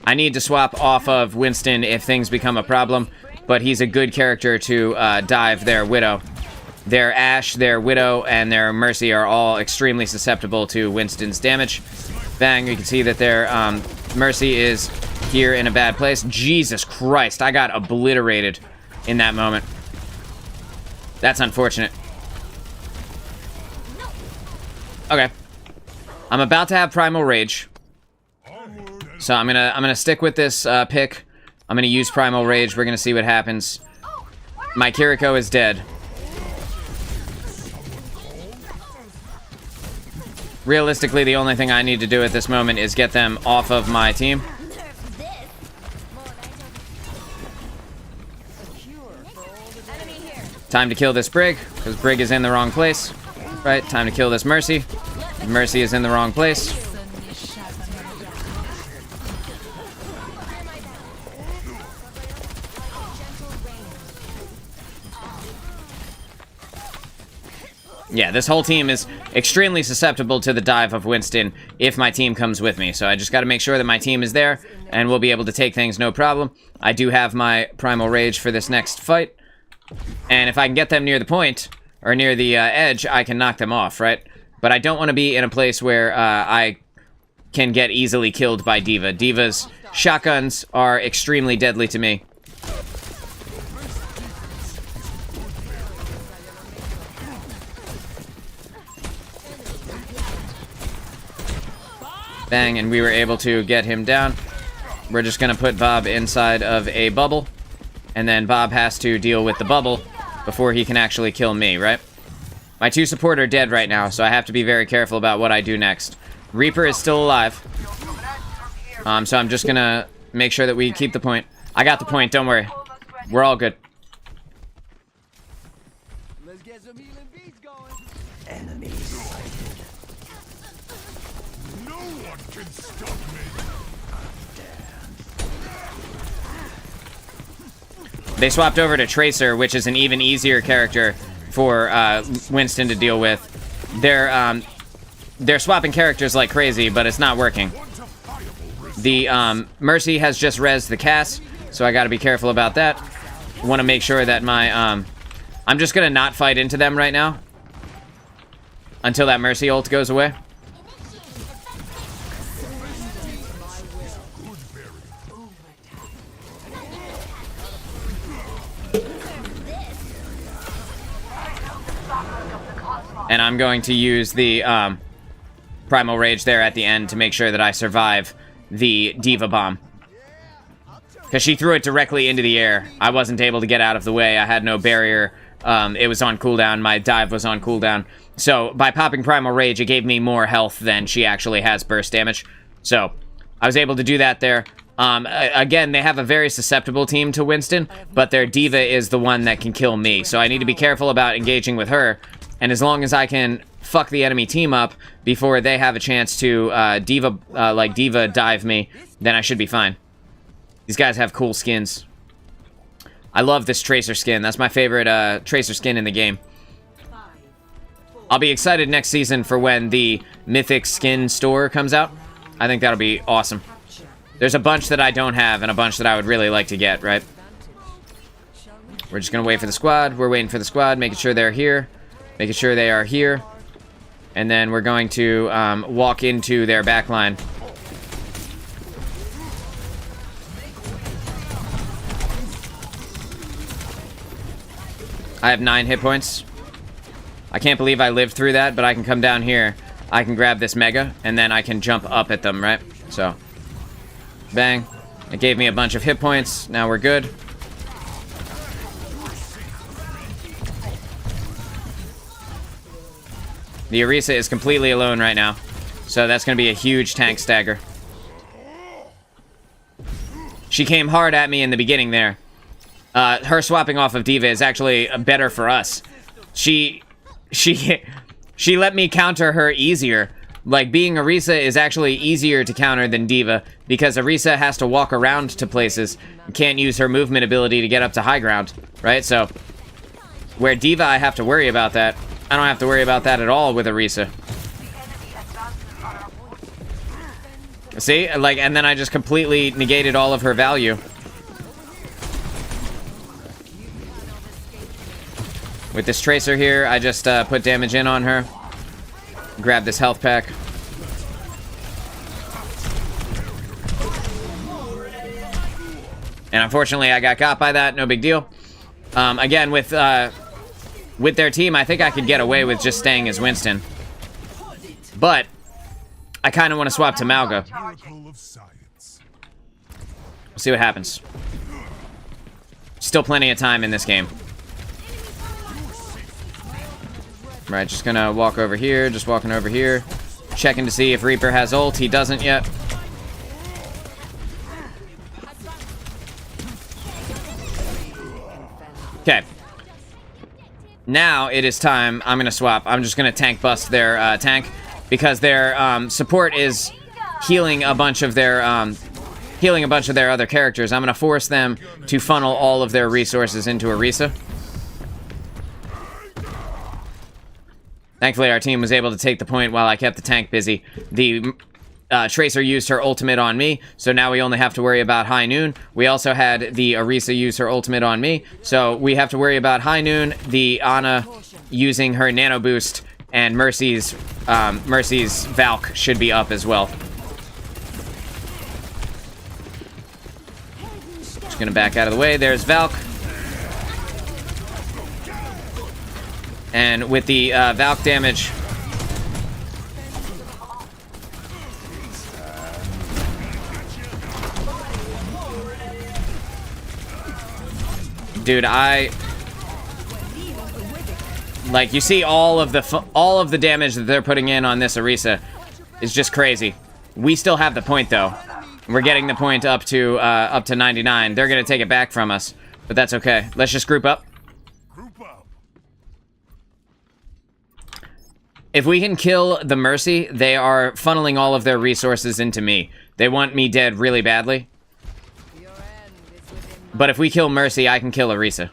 I need to swap off of Winston if things become a problem, but he's a good character to dive their Widow. Their Ashe, their Widow, and their Mercy are all extremely susceptible to Winston's damage. Bang, you can see that their Mercy is here in a bad place. Jesus Christ, I got obliterated in that moment. That's unfortunate. Okay. I'm about to have Primal Rage. So I'm gonna stick with this pick. I'm gonna use Primal Rage. We're gonna see what happens. My Kiriko is dead. Realistically, the only thing I need to do at this moment is get them off of my team. Time to kill this Brig, because Brig is in the wrong place. Right, time to kill this Mercy. Mercy is in the wrong place. Yeah, this whole team is extremely susceptible to the dive of Winston if my team comes with me. So I just got to make sure that my team is there, and we'll be able to take things no problem. I do have my Primal Rage for this next fight. And if I can get them near the point, or near the edge, I can knock them off, right? But I don't want to be in a place where I can get easily killed by D.Va. D.Va's shotguns are extremely deadly to me. Bang, and we were able to get him down. We're just gonna put Bob inside of a bubble, and then Bob has to deal with the bubble before he can actually kill me, right? My two support are dead right now, so I have to be very careful about what I do next. Reaper is still alive. So I'm just gonna make sure that we keep the point. I got the point, don't worry. We're all good. Let's get some healing beats going. No one can stop me. They swapped over to Tracer, which is an even easier character for Winston to deal with. They're swapping characters like crazy, but it's not working. The Mercy has just rezzed the Cass, so I gotta be careful about that. Want to make sure that my I'm just gonna not fight into them right now until that Mercy ult goes away. And I'm going to use the Primal Rage there at the end to make sure that I survive the D.Va bomb. Because she threw it directly into the air. I wasn't able to get out of the way. I had no barrier. It was on cooldown. My dive was on cooldown. So by popping Primal Rage, it gave me more health than she actually has burst damage. So I was able to do that there. Again, they have a very susceptible team to Winston, but their D.Va is the one that can kill me. So I need to be careful about engaging with her. And as long as I can fuck the enemy team up before they have a chance to D.Va dive me, then I should be fine. These guys have cool skins. I love this Tracer skin. That's my favorite Tracer skin in the game. I'll be excited next season for when the Mythic skin store comes out. I think that'll be awesome. There's a bunch that I don't have and a bunch that I would really like to get, right? We're just gonna wait for the squad. We're waiting for the squad, making sure they're here. Making sure they are here. And then we're going to walk into their backline. I have 9 hit points. I can't believe I lived through that, but I can come down here. I can grab this Mega, and then I can jump up at them, right? So, bang. It gave me a bunch of hit points. Now we're good. The Orisa is completely alone right now, so that's going to be a huge tank stagger. She came hard at me in the beginning there. Her swapping off of D.Va is actually better for us. She let me counter her easier. Like, being Orisa is actually easier to counter than D.Va, because Orisa has to walk around to places and can't use her movement ability to get up to high ground, right? So, where D.Va, I have to worry about that. I don't have to worry about that at all with Orisa. See? Like, and then I just completely negated all of her value. With this Tracer here, I just put damage in on her. Grab this health pack. And unfortunately, I got by that. No big deal. Again, with their team, I think I could get away with just staying as Winston. But I kind of want to swap to Malga. See what happens. Still plenty of time in this game. Right, just gonna walk over here, just walking over here. Checking to see if Reaper has ult. He doesn't yet. Okay. Now it is time. I'm going to swap. I'm just going to tank bust their tank because their support is healing a bunch of their other characters. I'm going to force them to funnel all of their resources into Orisa. Thankfully, our team was able to take the point while I kept the tank busy. The Tracer used her ultimate on me, so now we only have to worry about High Noon. We also had the Orisa use her ultimate on me, so we have to worry about High Noon, the Ana using her Nano Boost, and Mercy's Valk should be up as well. Just gonna back out of the way. There's Valk. And with the Valk damage, dude, like, you see all of the damage that they're putting in on this Orisa is just crazy. We still have the point though. We're getting the point up to 99. They're gonna take it back from us, but that's okay. Let's just group up. If we can kill the Mercy, they are funneling all of their resources into me. They want me dead really badly. But if we kill Mercy, I can kill Orisa.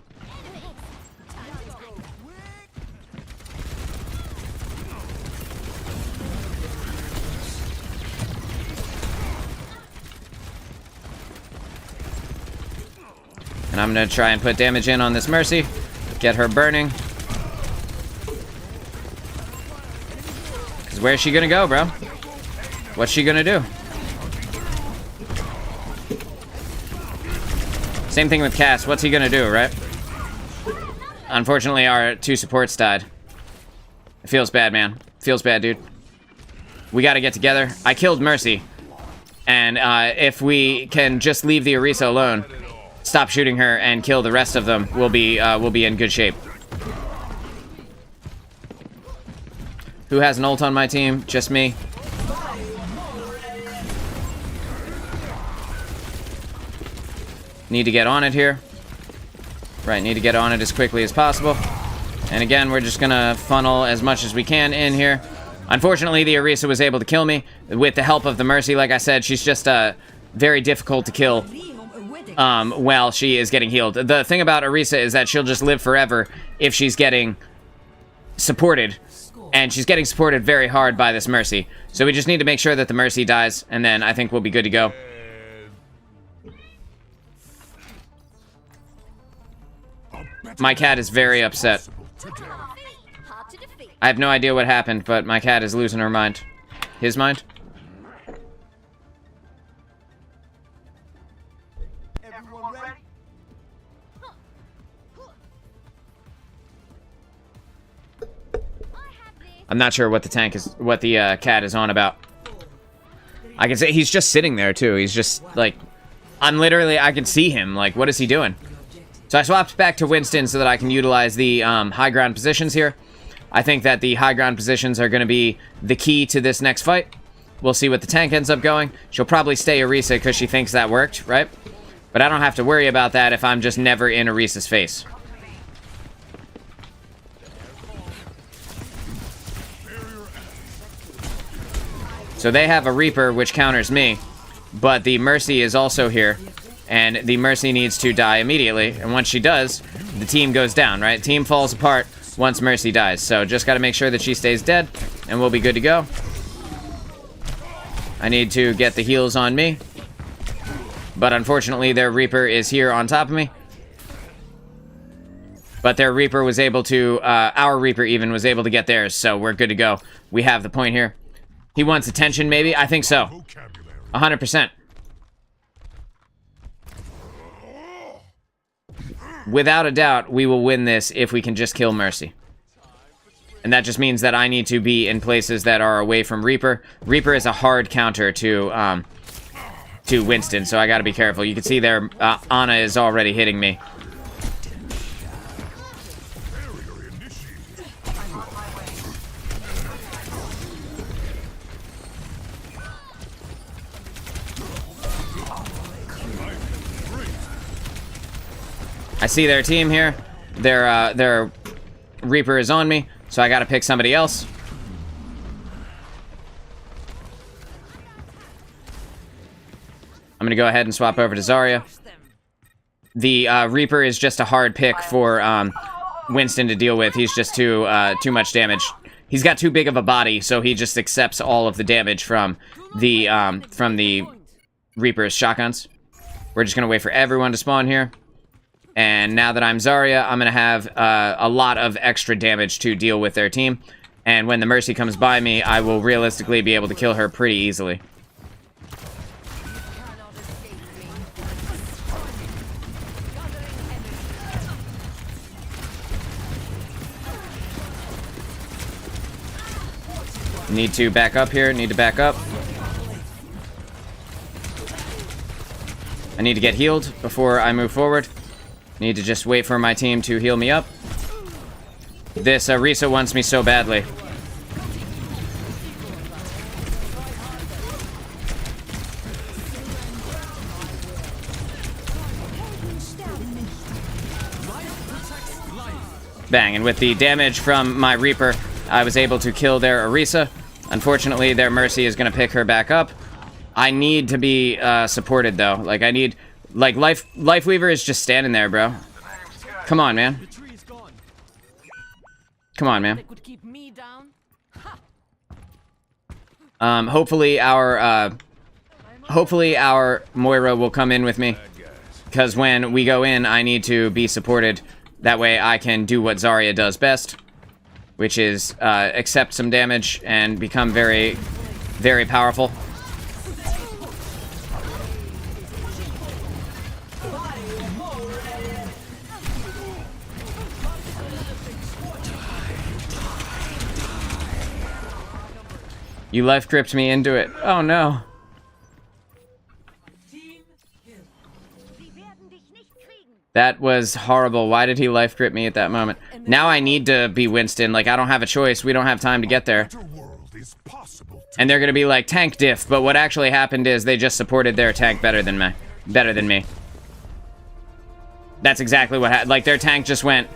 And I'm gonna try and put damage in on this Mercy. Get her burning. Where's she gonna go, bro? What's she gonna do? Same thing with Cass. What's he gonna do, right? Unfortunately, our 2 supports died. It feels bad, man. Feels bad, dude. We gotta get together. I killed Mercy. And if we can just leave the Orisa alone, stop shooting her, and kill the rest of them, we'll be in good shape. Who has an ult on my team? Just me. Need to get on it here. Right, need to get on it as quickly as possible. And again, we're just gonna funnel as much as we can in here. Unfortunately, the Orisa was able to kill me with the help of the Mercy. Like I said, she's just very difficult to kill while she is getting healed. The thing about Orisa is that she'll just live forever if she's getting supported. And she's getting supported very hard by this Mercy. So we just need to make sure that the Mercy dies, and then I think we'll be good to go. My cat is very upset. I have no idea what happened, but my cat is losing her mind. His mind? Everyone ready? I'm not sure what the cat is on about. I can say he's just sitting there too. He's just like, I can see him. Like, what is he doing? So I swapped back to Winston so that I can utilize the high ground positions here. I think that the high ground positions are going to be the key to this next fight. We'll see what the tank ends up going. She'll probably stay Orisa because she thinks that worked, right? But I don't have to worry about that if I'm just never in Orisa's face. So they have a Reaper, which counters me, but the Mercy is also here, and the Mercy needs to die immediately, and once she does, the team goes down, right? Team falls apart once Mercy dies, so just gotta make sure that she stays dead, and we'll be good to go. I need to get the heals on me, but unfortunately their Reaper is here on top of me. But their Reaper was able to, our Reaper even was able to get theirs, so we're good to go. We have the point here. He wants attention, maybe? I think so. 100%. Without a doubt, we will win this if we can just kill Mercy. And that just means that I need to be in places that are away from Reaper. Reaper is a hard counter to Winston, so I gotta be careful. You can see there, Ana is already hitting me. I see their team here. Their Reaper is on me, so I gotta pick somebody else. I'm gonna go ahead and swap over to Zarya. The Reaper is just a hard pick for Winston to deal with. He's just too much damage. He's got too big of a body, so he just accepts all of the damage from the Reaper's shotguns. We're just gonna wait for everyone to spawn here. And now that I'm Zarya, I'm gonna have a lot of extra damage to deal with their team. And when the Mercy comes by me, I will realistically be able to kill her pretty easily. Need to back up here. Need to back up. I need to get healed before I move forward. Need to just wait for my team to heal me up. This Risa wants me so badly. Bang, and with the damage from my Reaper, I was able to kill their Orisa. Unfortunately, their Mercy is going to pick her back up. I need to be supported, though. Like, I need... Like, Lifeweaver is just standing there, bro. Come on, man. Come on, man. Hopefully our Moira will come in with me. Because when we go in, I need to be supported. That way I can do what Zarya does best, which is accept some damage and become very, very powerful. You life gripped me into it. Oh no. That was horrible. Why did he life grip me at that moment? Now I need to be Winston. Like, I don't have a choice. We don't have time to get there. And they're gonna be like, tank diff. But what actually happened is they just supported their tank better than me. That's exactly what happened. Like, their tank just went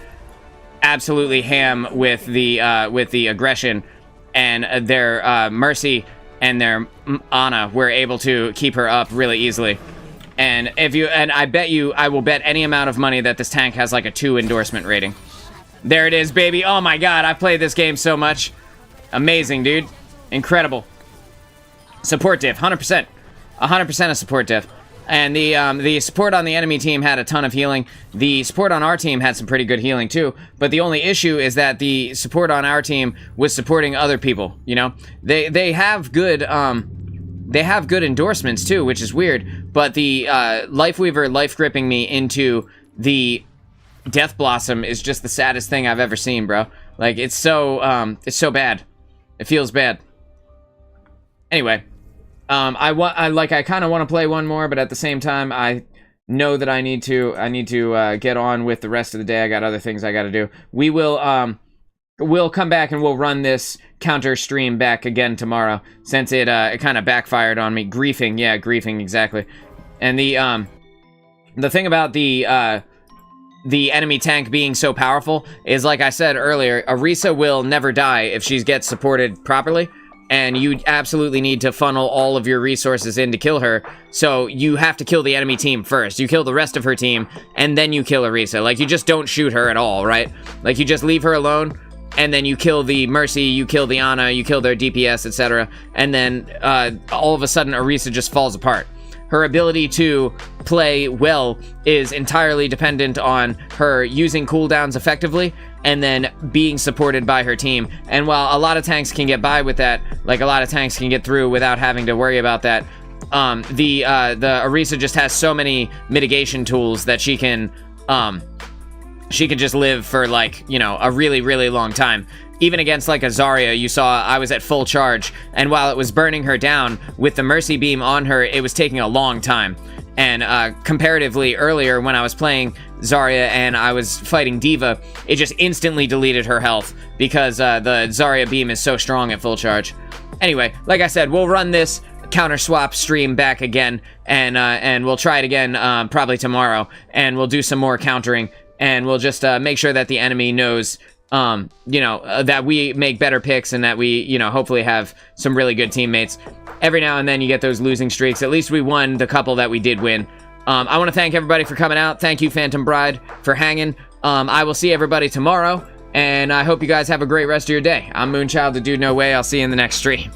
absolutely ham with the aggression. And their Mercy and their Ana were able to keep her up really easily. And I will bet any amount of money that this tank has like a 2 endorsement rating. There it is, baby. Oh my god, I've played this game so much. Amazing, dude. Incredible. Support diff, 100%. 100% a support diff. And the support on the enemy team had a ton of healing. The support on our team had some pretty good healing too. But the only issue is that the support on our team was supporting other people, you know? They have good endorsements too, which is weird. But the Lifeweaver life gripping me into the Death Blossom is just the saddest thing I've ever seen, bro. Like, it's so bad. It feels bad. Anyway, I kind of want to play one more, but at the same time, I know that I need to get on with the rest of the day. I got other things I got to do. We'll come back and we'll run this counter stream back again tomorrow, since it kind of backfired on me. Griefing, yeah, griefing, exactly. And the thing about the enemy tank being so powerful is, like I said earlier, Orisa will never die if she gets supported properly. And you absolutely need to funnel all of your resources in to kill her. So you have to kill the enemy team first. You kill the rest of her team, and then you kill Orisa. Like, you just don't shoot her at all, right? Like, you just leave her alone, and then you kill the Mercy, you kill the Ana, you kill their DPS, etc. And then all of a sudden, Orisa just falls apart. Her ability to play well is entirely dependent on her using cooldowns effectively and then being supported by her team. And while a lot of tanks can get by with that, like a lot of tanks can get through without having to worry about that, the Orisa just has so many mitigation tools that she can just live for, like, you know, a really, really long time. Even against, like, a Zarya, you saw I was at full charge, and while it was burning her down, with the Mercy Beam on her, it was taking a long time. And comparatively earlier, when I was playing Zarya and I was fighting D.Va, it just instantly deleted her health, because the Zarya Beam is so strong at full charge. Anyway, like I said, we'll run this counter swap stream back again, and we'll try it again probably tomorrow, and we'll do some more countering, and we'll just make sure that the enemy knows that we make better picks and that we, hopefully have some really good teammates. Every now and then you get those losing streaks. At least we won the couple that we did win. I want to thank everybody for coming out. Thank you, Phantom Bride, for hanging. I will see everybody tomorrow, and I hope you guys have a great rest of your day. I'm Moonchild, the Dude No Way. I'll see you in the next stream.